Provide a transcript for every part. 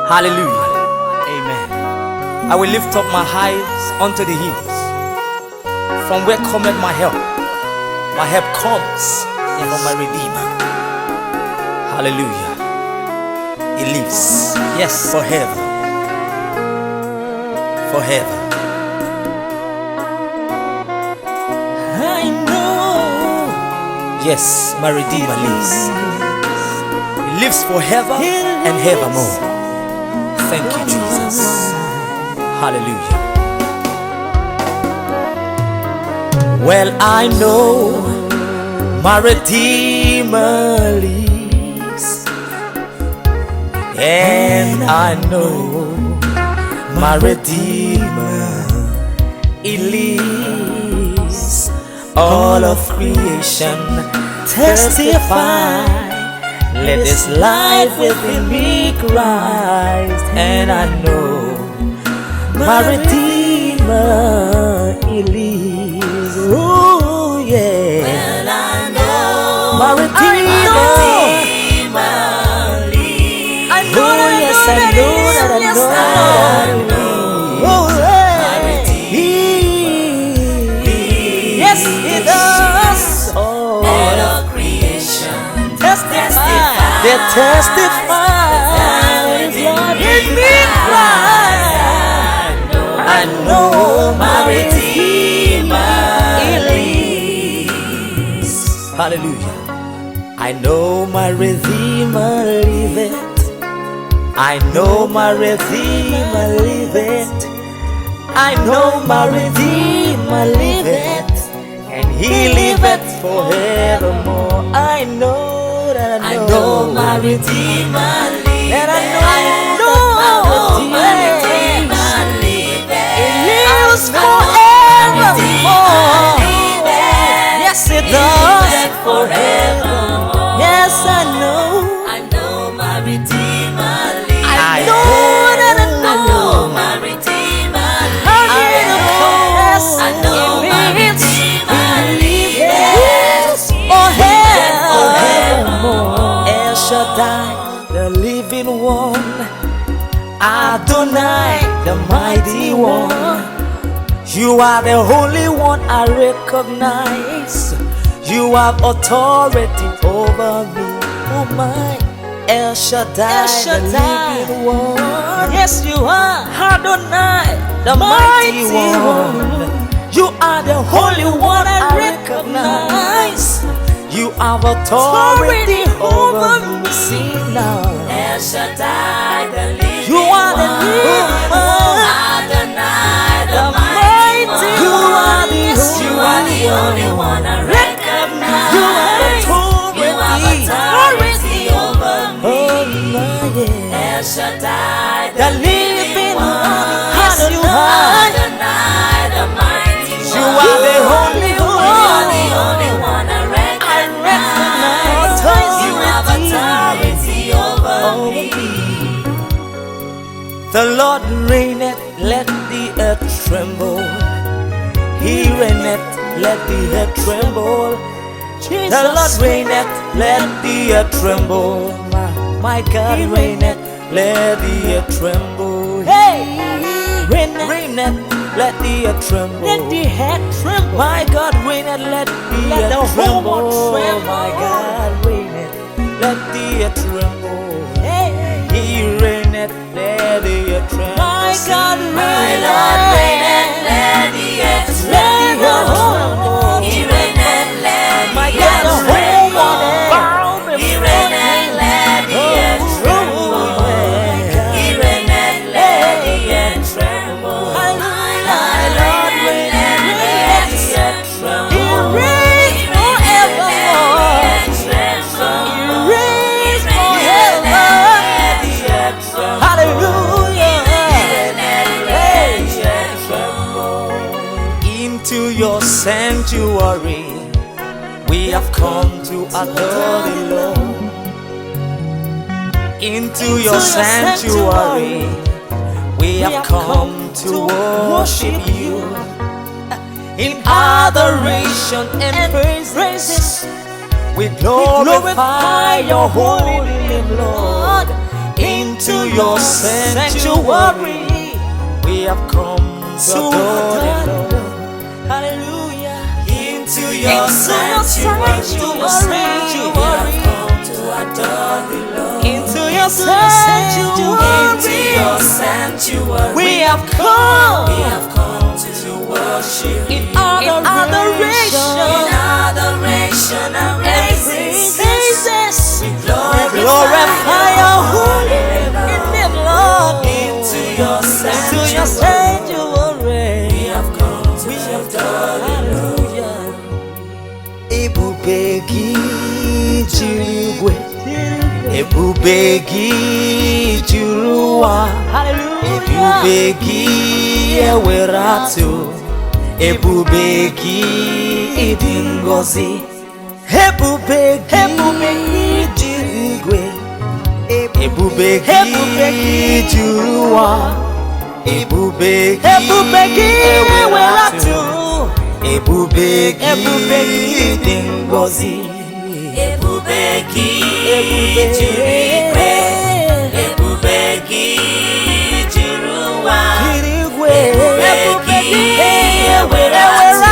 Hallelujah. Amen. I will lift up my eyes unto the hills. From where cometh my help? My help comes from my Redeemer. Hallelujah. He lives. Yes, forever. Forever. I know. Yes, my Redeemer lives. He lives forever and evermore. Thank you, Jesus. Hallelujah. Well, I know my Redeemer lives, and I know my Redeemer, He lives. All of creation testify, let this life within me Christ. And I know my Redeemer, He lives. Oh yeah. Well, I know my Redeemer lives. I know that, yes, I know that, I know that. Oh yeah. Yes, He does. Oh, All of creation testify. They testify. Lord, in me Christ. I know my Redeemer lives. Hallelujah. I know my Redeemer liveth. I know my Redeemer liveth. I know my Redeemer liveth, and He liveth forevermore. I know that I know my Redeemer lives. that I know my Redeemer lives. He lives forevermore. Yes, it does. Forevermore. Yes, I know. I know my Redeemer lives. I know that I know. my Redeemer Yes, I know my Redeemer lives. Forevermore. El Shaddai, the living one. Adonai, the mighty one. You are the only one I recognize. You have authority over me. Oh my, El Shaddai, the living one. Yes, you are Adonai, the mighty one. You are the only one I recognize. You have authority over me. See now, El Shaddai, the living you are the one. living one. Adonai, the The mighty mighty one. you are the You are the only one I recognize. You have You have authority over me. Oh my, yeah. El Shaddai, The living one. Yes, you are. Adonai, the mighty one. You are the only You are one. the only one I recognize. recognize You have authority over me. The Lord reigneth, let the earth tremble. He reigneth, let the earth tremble. The Lord reigneth, let the earth tremble. My God reigneth, let the earth tremble. Hey, reigneth, let the earth tremble. Let the earth tremble. My God reigneth, let the earth tremble. My God reigneth, let the earth tremble. He reigneth, let the earth tremble. My God My Lord reigneth, let the earth tremble. He reigneth, let My the God, the earth whole world tremble. bow He before reigneth, let the earth tremble. He reigneth, let the earth tremble. My Lord reigneth, let the earth tremble. He reigns forevermore. He reigns forever. Hallelujah. Into your sanctuary, we have come to adore the Lord. Into your sanctuary, we have come to worship you. In adoration and praises, we glorify your holy name, Lord. into your sanctuary. We have come to adore the Lord. Hallelujah. Into your sanctuary. We have come to adore the Lord. Into your sanctuary. We have come to worship in adoration and praises. We glorify your holy name, Lord. Into your sanctuary. We have come to adore the Lord. Ebube gị juru igwe, ebube gị juru ụwa, ebube gị ewere atụ, ebube gị ịdị ngọzi, ebube gị juru igwe, ebube gị juru ụwa, ebube gị ewere atụ, ebube gị dị ngọzi, Ebube gị juru igwe, ebube gị juru ụwa, ebube gị ewere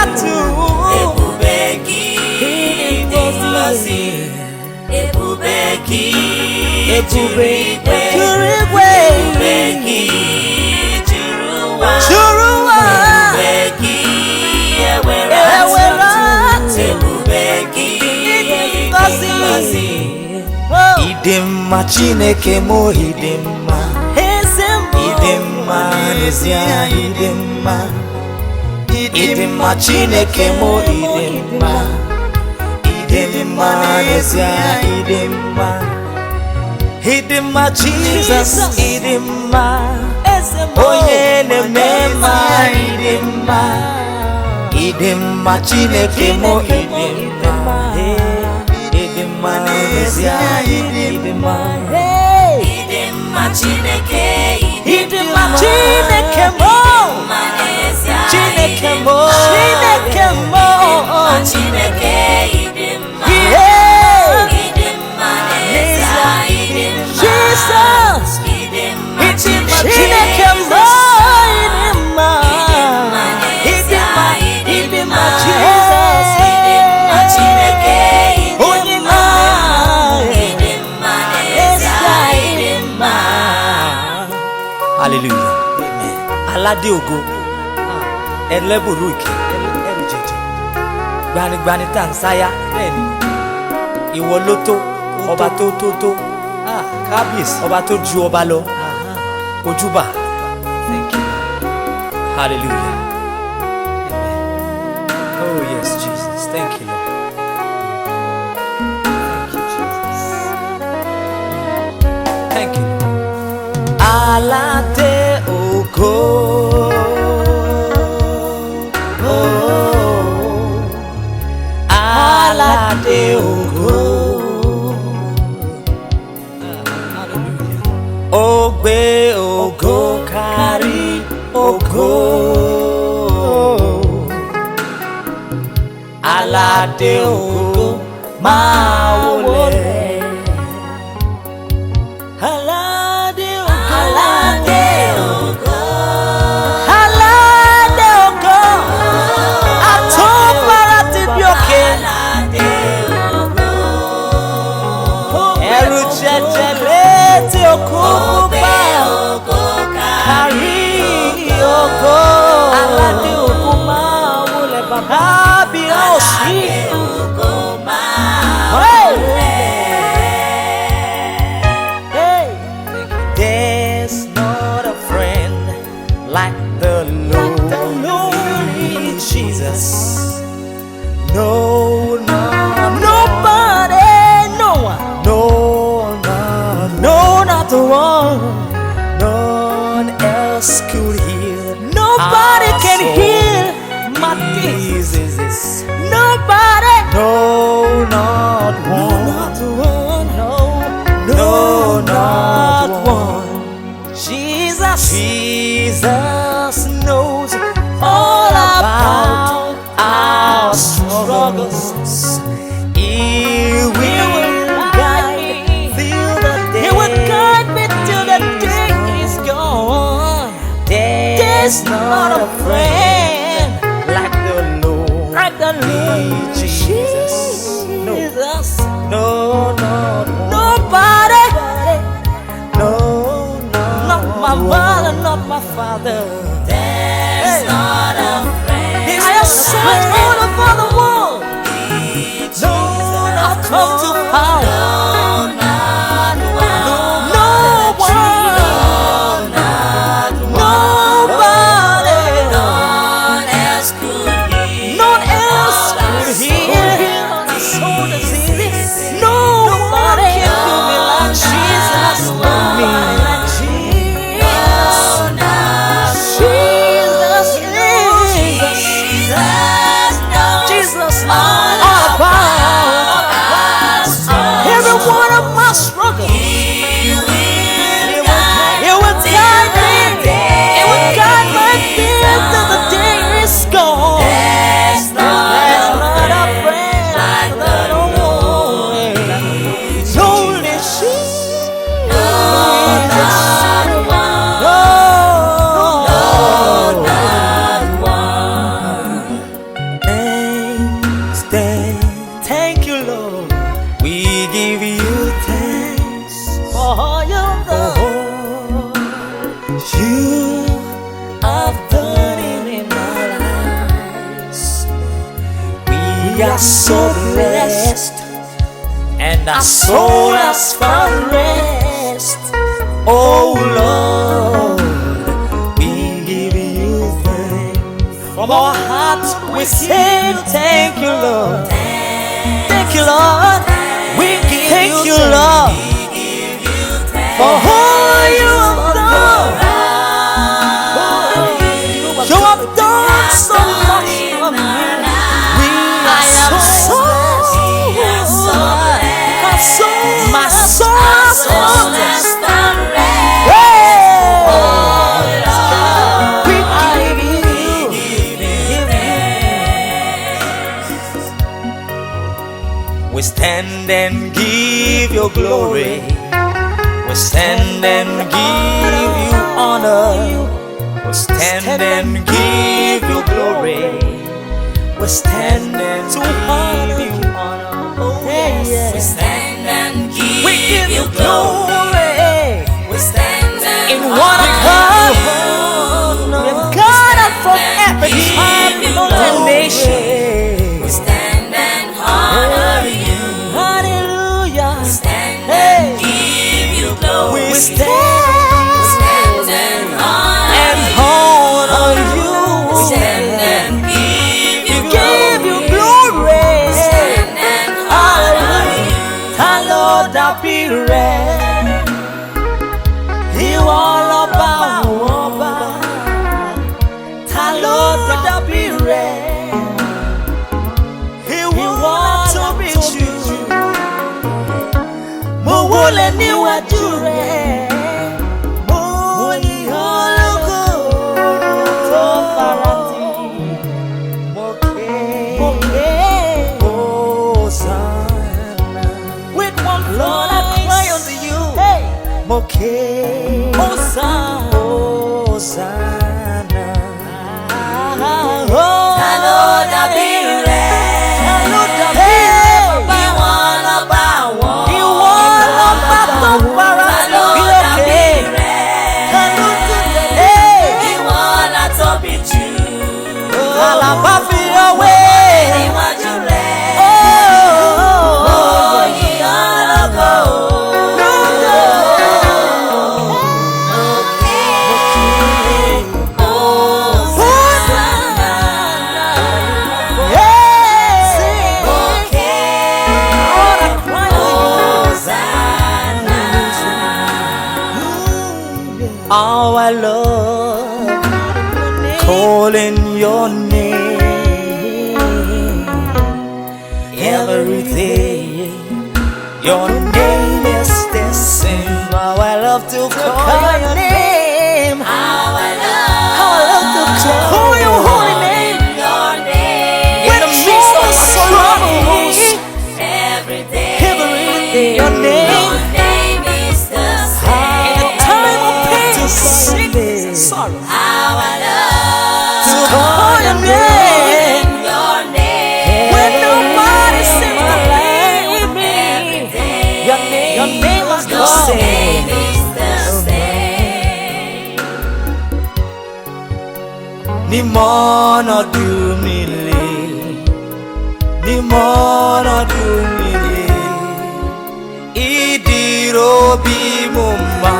atụ, ebube gị dị ngọzi, ebube gị juru igwe, ebube gị juru ụwa, ebube gị ewere atụ, ebube gị dị ngọzi. Ịdị mma Chineke m, ịdị mma, ịdị mma n'ezie, ịdị mma, ịdị mma Chineke m, ịdị mma, ịdị mma n'ezie, ịdị mma, ịdị mma Jesus, ịdị mma, onye na-eme mma, ịdị mma, ịdị mma Chineke m, ịdị mma, ịdị mma n'ezie, ịdị mma, Ịdị mma Chineke, ịdị mma Chineke m, Chineke m, Chineke m, Chineke ịdị mma, yeah, ịdị mma n'ezie, ịdị mma, Jesus, ịdị mma ịdị mma Chineke, Chineke m, ịdị mma, ịdị mma, ịdị mma Jesus, ịdị mma Chineke, onye na ịdị mma n'ezie, ịdị mma. Hallelujah. Aládé ògo, ẹlẹ́bùrú ìkẹ́, ẹrù jẹjẹ, gbanigbani tá à ń sáyà, bẹ́ẹ̀ni, ìwọ ló tó, ọba tó, kábíyèsí, ọba tó ju ọba lọ, ojúbà. Thank you. Hallelujah. Amen. Oh yes, Jesus. Thank you, Lord. Thank you, Jesus. Thank you, Lord. Aládé ògo. Aládé ògo. Ó gbé ògo kárí ògo. Aládé ògo máa wọlé. Aládé ògo. Aládé ògo. Aládé ògo. Àtọ́gbára ti bí òkè. Aládé ògo. Ẹrù jẹjẹ létí òkú Gbé pupa. ògo Kárí ògo. Aládé ògo máa wọlé bàbá bíra òsì. Aládé ògo máa Hey! wọlé. Hey! There's not a friend like the Lord Jesus. No, nobody, no one, not the one. None else could heal. Nobody can heal my diseases. Nobody, no, not one. No, not one. Jesus knows all about our struggles. He will guide me till the day. He will guide me till the my Father. There's not a friend. I have searched all over the world. No, I've come to power. No, not one. No one. Nobody. None else could heal. None else could heal the soul disease. Nobody can do me like Jesus. Nobody like Jesus. Jesus, all about every one of my struggles. It will guide me. It will guide my feet till the day is gone. There's not a friend like the Lord. It's only Jesus. not one. Thank you, Lord. We give you thanks for all you've done. You have done in our lives. We are so blessed, and our soul has found rest. Oh Lord, we give you thanks. From our hearts we say thank you, Lord. Thank you, Lord. We thank you, Lord, for all you have done. You have done so much for me. We are so blessed. My soul has found rest. We give you. We stand and give you glory. We stand and give you honor. We stand and give you glory. We stand and give you honor. Oh yes. We stand and We give you glory. We stand and In one accord, we've gathered from every tribe and nation. We stand and honor you. Hallelujah. Stand Hey. and give you glory. We stand stand and honor you. Stand and give you Give you glory. glory. Stand and honor you. Ta ló dàbí rẹ̀? Ìwọ lọba àwọn ọba. Ta ló dàbí rẹ̀? Ìwọ tóbi jù. Mo wólẹ̀ níwájú rẹ̀. Mo yìn ọ́ lógo. Tó farati. Mo ké. Hosanna. With one Lord, I cry unto you. Hey. Mo ké. Hosanna. Hosanna. Ta ló dàbí rẹ̀? Ta ló dàbí rẹ̀? Ìwọ lọba àwọn. Ìwọ lọba tó fara Ta ló bí dàbí òkè. rẹ̀? Ta ló tún tẹ̀lé? Ìwọ la tóbi jù. Àlàbá fi ọwé. Níwájú rẹ̀. Oh, Mo yìn ọ́ lógo. How I love calling your name every day. Your name is the same. How I love to call your name. How I How I love to call your holy name. your name. When the midst of struggles, Every day. every day, your name. Your name is the same. In the time of pain, sickness, sorrow, How I love to call your name. your name. When nobody seems to believe me, Every day. your name is the Your same. name is the same. ni mono dumile, ni mono dumile. Idiro bimuma,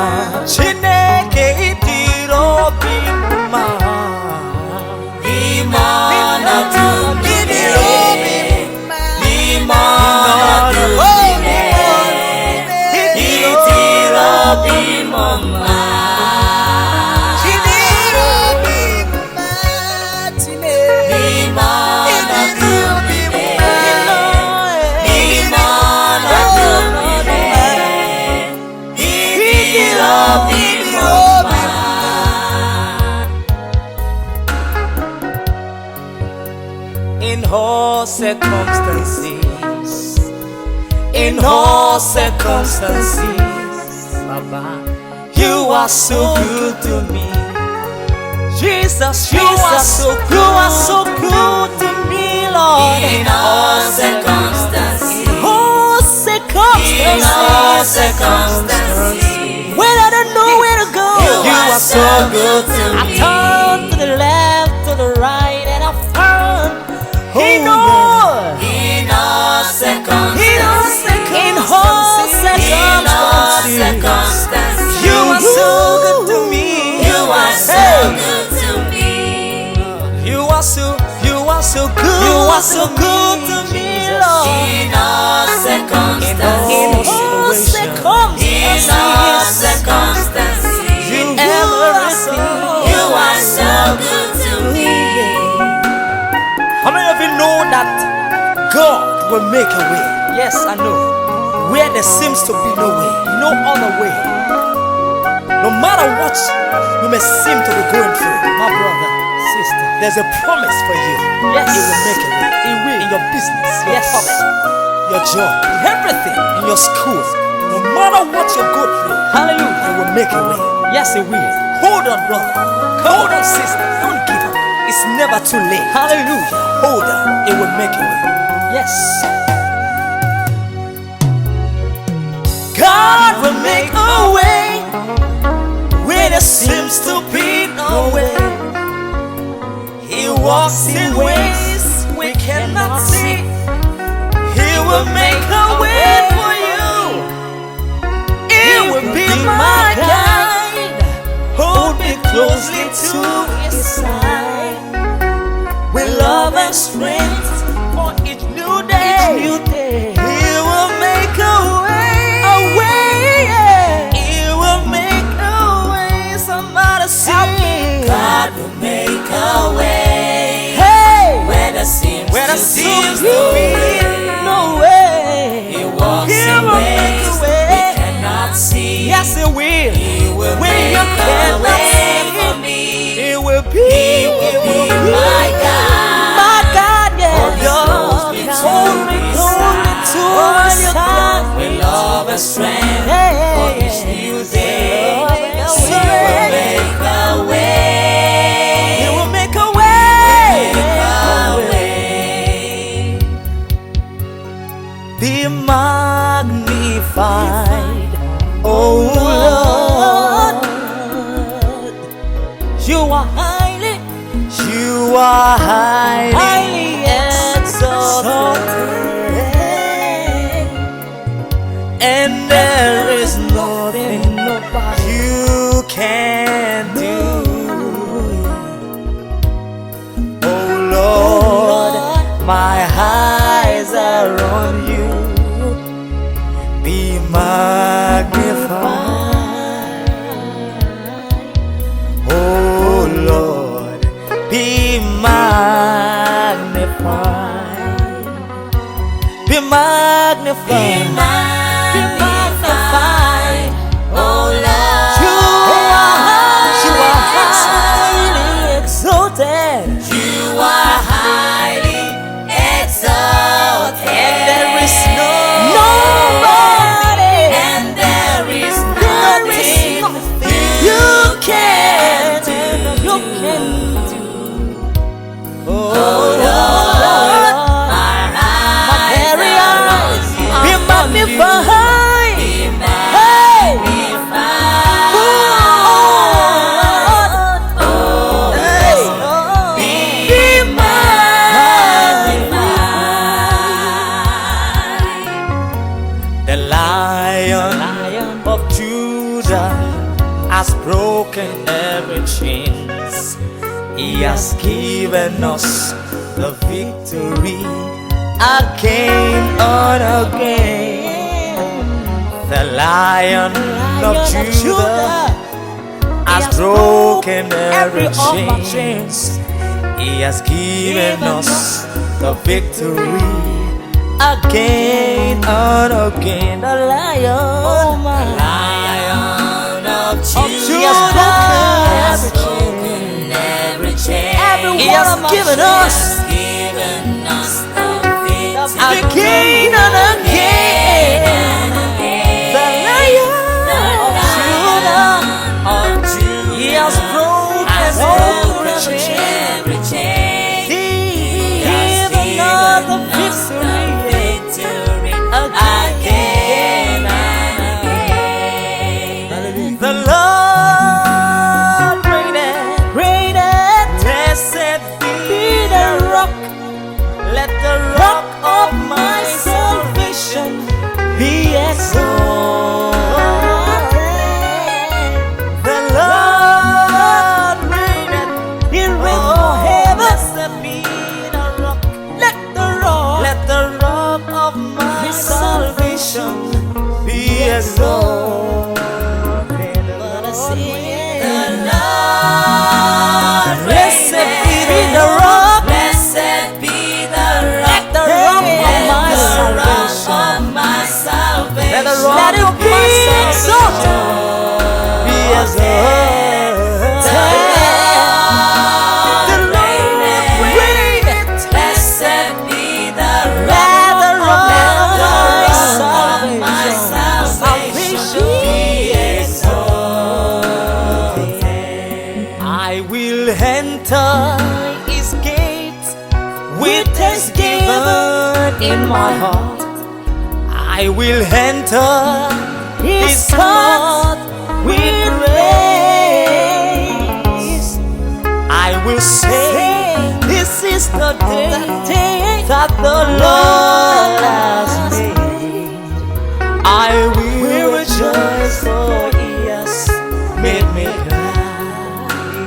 Chineke idiro bimuma. Ni mono dumile, ni mono dumile. Idiro bimuma. In all circumstances, in all circumstances, Baba, you are so good to me. Jesus, you are so good to me, Lord. In all circumstances, in all circumstances, in all circumstances, when I don't know where to go, you are so good to I me. turn to the left, to the right, and I found. In all circumstances, in all circumstances, you are so good to me. You are so good to me. You are so good. You are so good to me, Lord. In all circumstances, in all circumstances, you are so good to me. How many of you know that God will make a way? Yes, I know. Where there seems to be no way, no other way. No matter what you may seem to be going through, my brother, sister, there's a promise for you. Yes, He will make a way. He will. In your business, your family, your job, everything, in your school. No matter what you go through, hallelujah, He will make a way. Yes, He will. Hold on, brother. Hold on, sister. Don't give up. It's never too late. Hallelujah. Hold on. It will make a way. Yes. God will make a way where there seems to be no way. He walks in ways we cannot see. He will make a way for you. It will be my guide. Hold me closely to His side. With love and strength for each new day. He will make a way. Yeah. He will make a way. Somebody sing. God will make a way. Hey, where there seems to be no way. He walks He in will ways make a we way. cannot see. Yes, He will. He will When make you a cannot way see, for me. He will be. He will be my God. My God, yes. Hold me closely to His side. With love and strength for each new day. He will make a way. He will make a way. Be magnified, oh Lord. You are highly exalted, and there is nothing you can do. Oh Lord, my eyes are on you. Be magnified, oh Lord, be magnified, be magnified, Be magnified, oh Lord. You are highly exalted, You are highly exalted. and there is nobody, And there is nothing you can do. Oh Lord, my my very eyes be magnified. Hey, Judah has broken every chains. He has given us the victory again and again. The Lion of Judah has broken every chains. He has given us the victory again and again. The Lion, Lion of Judah has broken every chain. He has given us the victory again and again. The Lion of Judah, He has broken every chain. He has given us the victory again and again. The Lord reigneth, blessed be the rock. Let the rock of my salvation be exalted. The Lord reigneth, He reigns forever. Blessed be the rock. Let the rock of my salvation be exalted. Blessed be the rock. Blessed be the rock, The rock of my salvation. Let the rock of my salvation be exalted. The Lord reigneth. blessed be the Let rock, the rock of my salvation be exalted. I will enter His gates with thanksgiving in my heart. I will enter His court with praise. I will say, this is the day that the Lord has made. I will rejoice, for He has made me glad.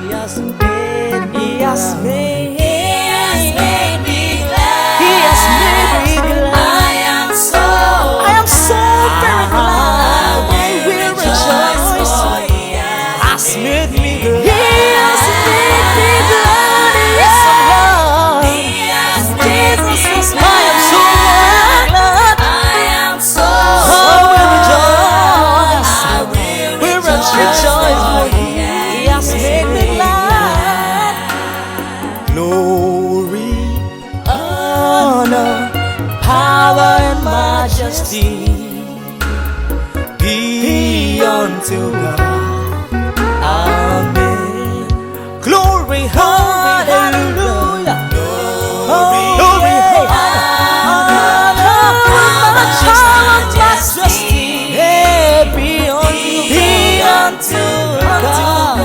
He has made me He has made me glad. I am so very glad. I will rejoice, for He Has made me glad. He has made me glad. Yes, Lord. He has made me Jesus, glad. I am so glad. I am so I will rejoice. I will We rejoice, for He has made me glad. Glory, honor, power, and majesty be unto God. Amen. Glory, hallelujah. Glory, honor, majesty be unto God.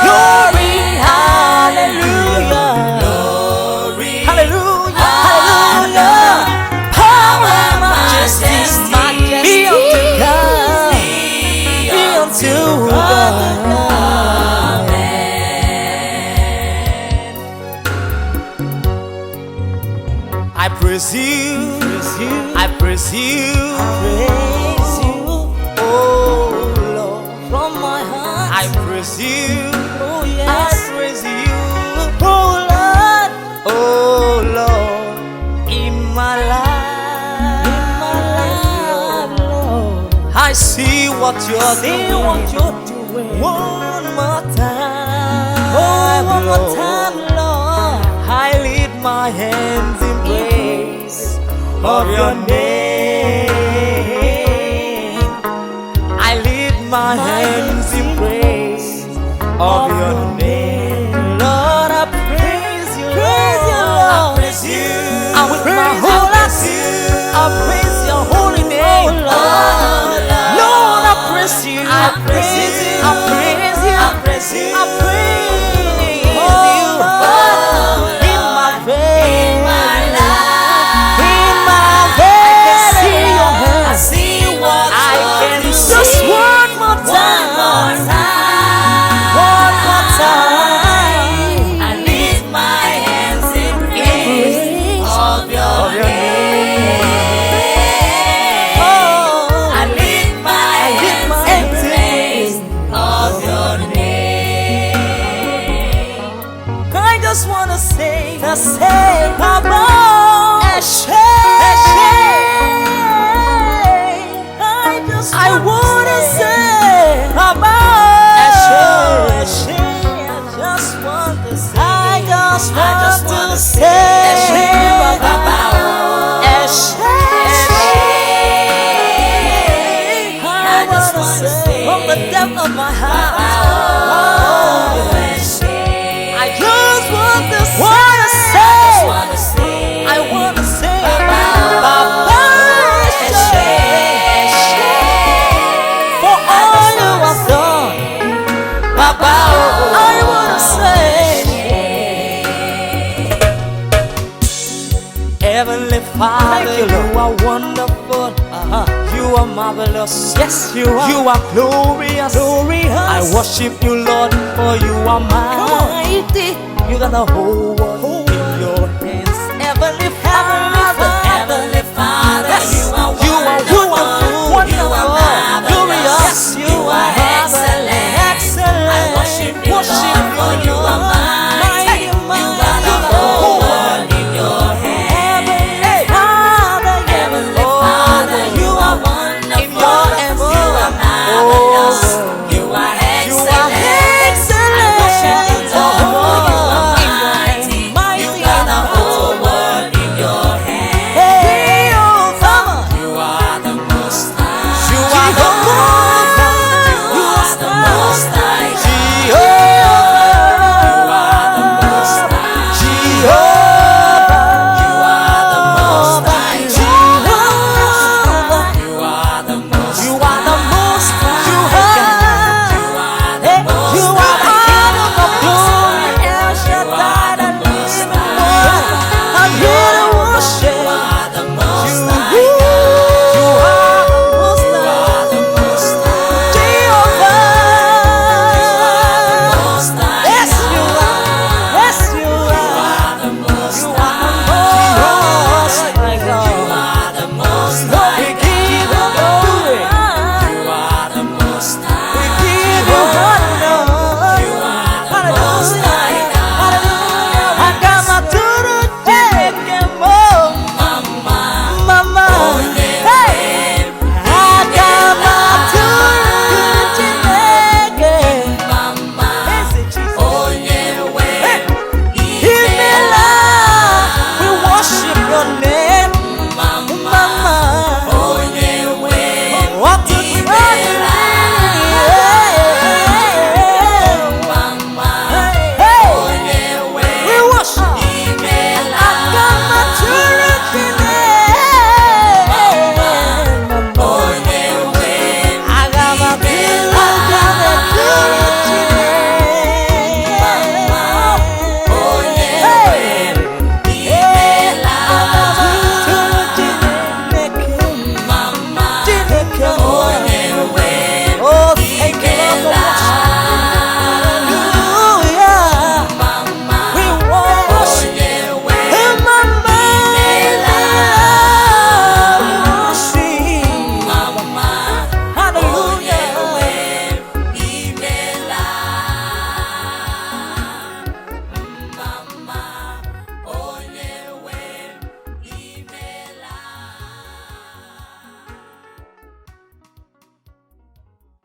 Glory, hallelujah. Hallelujah, hallelujah. Power, majesty be unto God. Be unto God. I praise you, I praise you, oh Lord, from my heart. I praise you, oh yes, I praise you, oh Lord, in my life, Lord. I see what you're doing, one more time, one more time, Lord. I lift my hands in praise of your name. I lift my hands in praise of your name. Lord, I praise you, Lord. I praise you. And with my whole heart, I praise your holy name. Lord, I praise you. I praise you. I praise you. I praise you. I praise you. In my vein, in my life, in my vein, I see your hand. I see what I can see. from the depth of my heart. I just want to say, I want to say, Baba Eshe, for all you have done, Baba. I want to say, Heavenly Father, you are wonderful. You are marvelous. Yes, you are. You are glorious. Glorious. I worship you, Lord, for you are mighty. You got the whole world